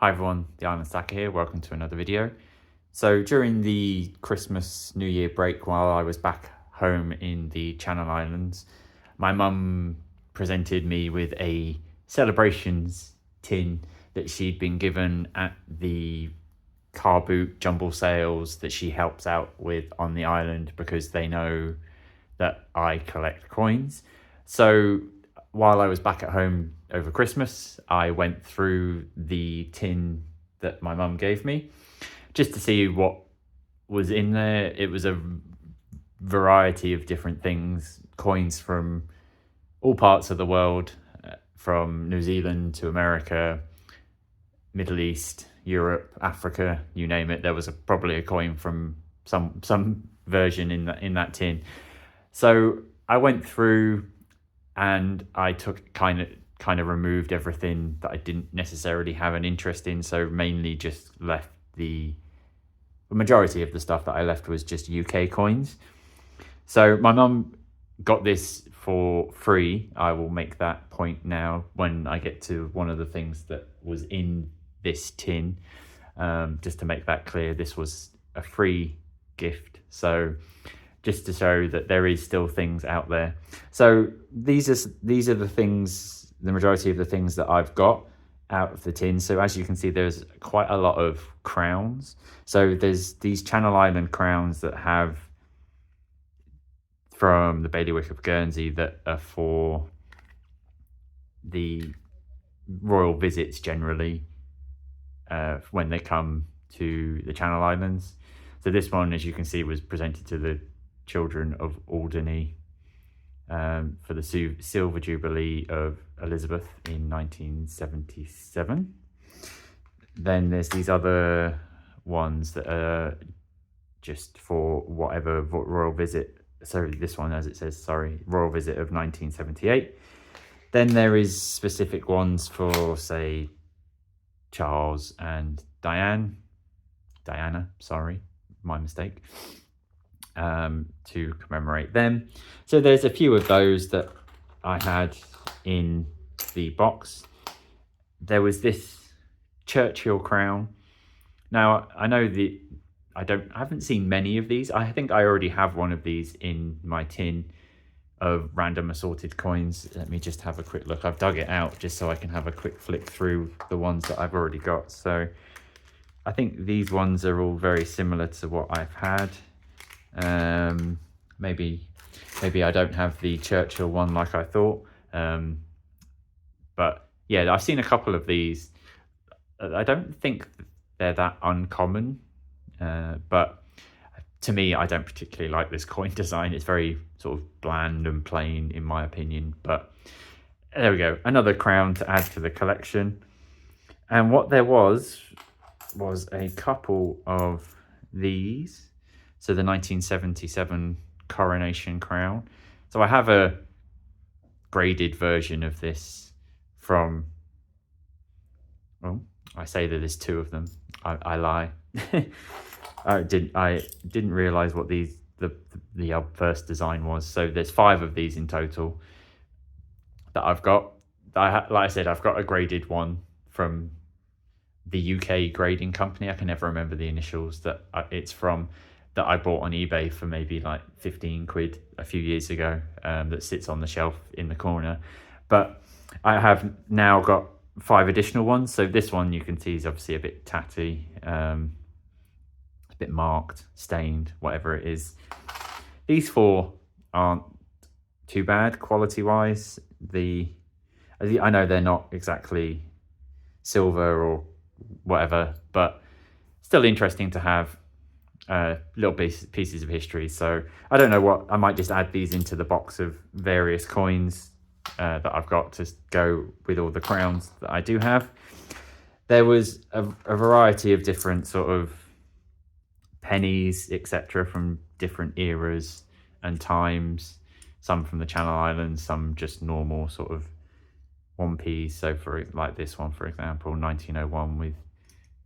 Hi everyone, the Island Stacker here, welcome to another video. So during the Christmas New Year break while I was back home in the Channel Islands, my mum presented me with a celebrations tin that she'd been given at the car boot jumble sales that she helps out with on the island because they know that I collect coins. So while I was back at home over Christmas, I went through the tin that my mum gave me just to see what was in there. It was a variety of different things, coins from all parts of the world, from New Zealand to America, Middle East, Europe, Africa, you name it. There was probably a coin from some version in that tin. So I went through and I took kind of removed everything that I didn't necessarily have an interest in. So mainly just left the majority of the stuff that I left was just UK coins. So my mum got this for free. I will make that point now when I get to one of the things that was in this tin. Just to make that clear, this was a free gift. So just to show that there is still things out there. So these are the things, the majority of the things that I've got out of the tin. So as you can see, there's quite a lot of crowns. So there's these Channel Island crowns that have from the bailiwick of Guernsey that are for the royal visits generally when they come to the Channel Islands. So this one, as you can see, was presented to the children of Alderney for the Silver Jubilee of Elizabeth in 1977. Then there's these other ones that are just for whatever royal visit. So this one, as it says, royal visit of 1978. Then there is specific ones for, say, Charles and Diana, sorry, my mistake. To commemorate them. So there's a few of those that I had in the box. There was this Churchill crown. Now I know I haven't seen many of these. I think I already have one of these in my tin of random assorted coins. Let me just have a quick look. I've dug it out just so I can have a quick flick through the ones that I've already got. So I think these ones are all very similar to what I've had. Maybe I don't have the Churchill one like I thought, but yeah, I've seen a couple of these. I don't think they're that uncommon, but to me, I don't particularly like this coin design. It's very sort of bland and plain in my opinion, but there we go, another crown to add to the collection. And what there was a couple of these. So the 1977 coronation crown. So I have a graded version of this from, well, I say that there's two of them. I lie. I didn't realize what the first design was. So there's 5 of these in total that I've got. Like I said, I've got a graded one from the UK grading company. I can never remember the initials that it's from, that I bought on eBay for maybe like 15 quid a few years ago, that sits on the shelf in the corner. But I have now got 5 additional ones. So this one you can see is obviously a bit tatty, a bit marked, stained, whatever it is. These 4 aren't too bad quality wise. I know they're not exactly silver or whatever, but still interesting to have little pieces of history. So I don't know what, I might just add these into the box of various coins that I've got to go with all the crowns that I do have. There was a variety of different sort of pennies, etc., from different eras and times. Some from the Channel Islands, some just normal sort of 1p. So for like this one, for example, 1901 with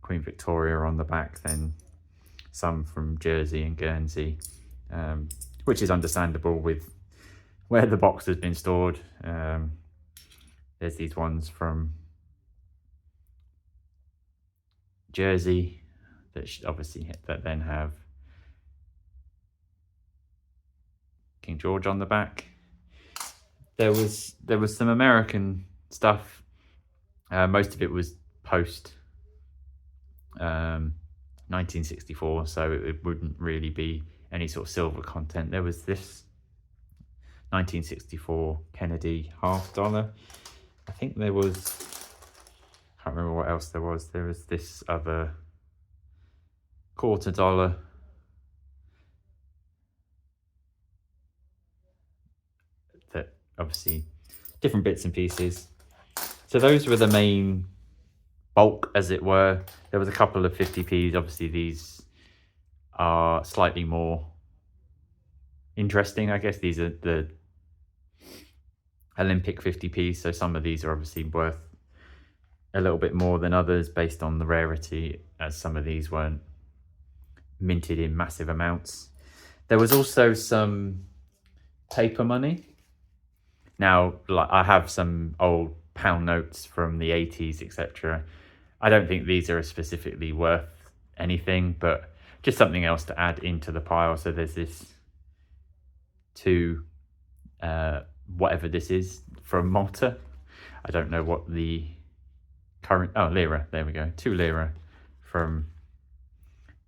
Queen Victoria on the back. Then some from Jersey and Guernsey, which is understandable with where the box has been stored. There's these ones from jersey that obviously that then have King George on the back. There was some American stuff. Most of it was post 1964, so it wouldn't really be any sort of silver content. There was this 1964 Kennedy $half. I think there was, I can't remember what else there was. There was this other $quarter. That obviously different bits and pieces. So those were the main bulk, as it were. There was a couple of 50p's. Obviously these are slightly more interesting, I guess. These are the Olympic 50p's, so some of these are obviously worth a little bit more than others based on the rarity, as some of these weren't minted in massive amounts. There was also some paper money. Now, like, I have some old pound notes from the 80s, etc. I don't think these are specifically worth anything, but just something else to add into the pile. So there's this two, whatever this is, from Malta. I don't know what the current, oh, lira, there we go, 2 lira from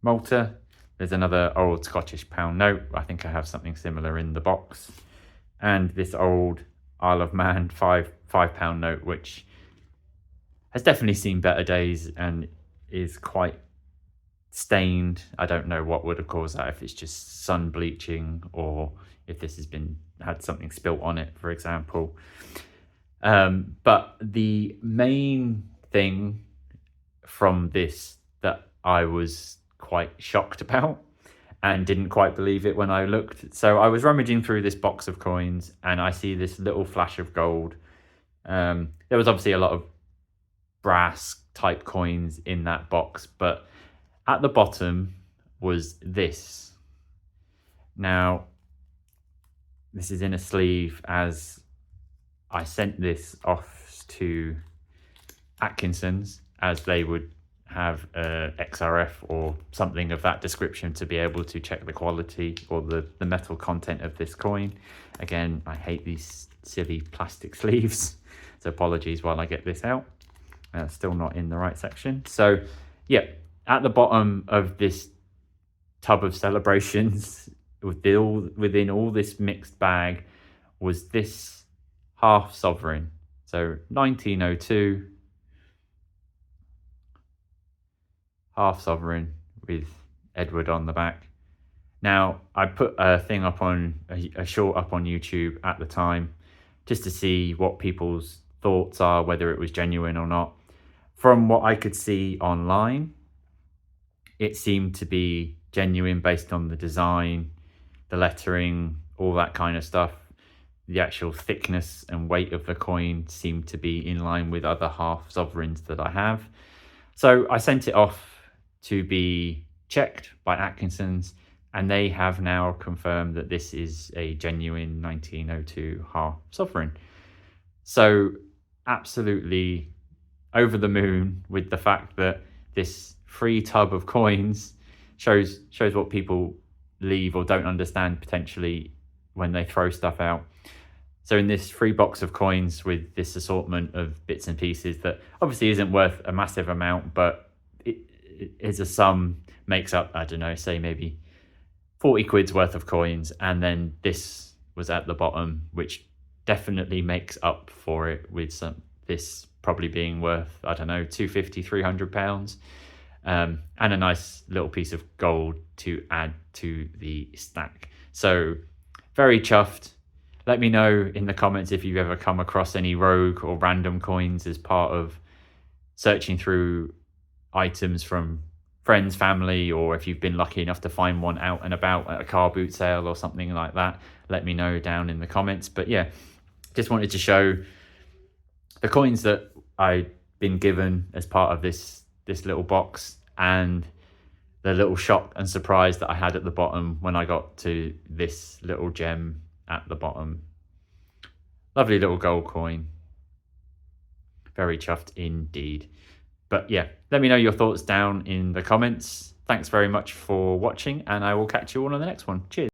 Malta. There's another old Scottish pound note. I think I have something similar in the box. And this old Isle of Man £5 note, which has definitely seen better days and is quite stained. I don't know what would have caused that, if it's just sun bleaching or if this has had something spilt on it, for example. But the main thing from this that I was quite shocked about and didn't quite believe it when I looked. So I was rummaging through this box of coins and I see this little flash of gold. There was obviously a lot of brass type coins in that box, but at the bottom was this. Now, this is in a sleeve, as I sent this off to Atkinson's, as they would have XRF or something of that description to be able to check the quality or the metal content of this coin. Again, I hate these silly plastic sleeves, so apologies while I get this out. Still not in the right section. So yeah, at the bottom of this tub of celebrations, within all this mixed bag, was this half sovereign. So 1902 half sovereign with Edward on the back. Now, I put a thing up on a short up on YouTube at the time, just to see what people's thoughts are, whether it was genuine or not. From what I could see online, it seemed to be genuine based on the design, the lettering, all that kind of stuff. The actual thickness and weight of the coin seemed to be in line with other half sovereigns that I have. So I sent it off to be checked by Atkinson's, and they have now confirmed that this is a genuine 1902 half sovereign. So absolutely over the moon with the fact that this free tub of coins shows what people leave or don't understand potentially when they throw stuff out. So in this free box of coins with this assortment of bits and pieces that obviously isn't worth a massive amount, but it is a sum, makes up, I don't know, say maybe 40 quid's worth of coins, and then this was at the bottom, which definitely makes up for it, with this probably being worth, I don't know, 250, 300 pounds, and a nice little piece of gold to add to the stack. So very chuffed. Let me know in the comments if you've ever come across any rogue or random coins as part of searching through items from friends, family, or if you've been lucky enough to find one out and about at a car boot sale or something like that. Let me know down in the comments. But yeah, just wanted to show the coins that I'd been given as part of this little box, and the little shock and surprise that I had at the bottom when I got to this little gem at the bottom. Lovely little gold coin. Very chuffed indeed. But yeah, let me know your thoughts down in the comments. Thanks very much for watching, and I will catch you all on the next one. Cheers.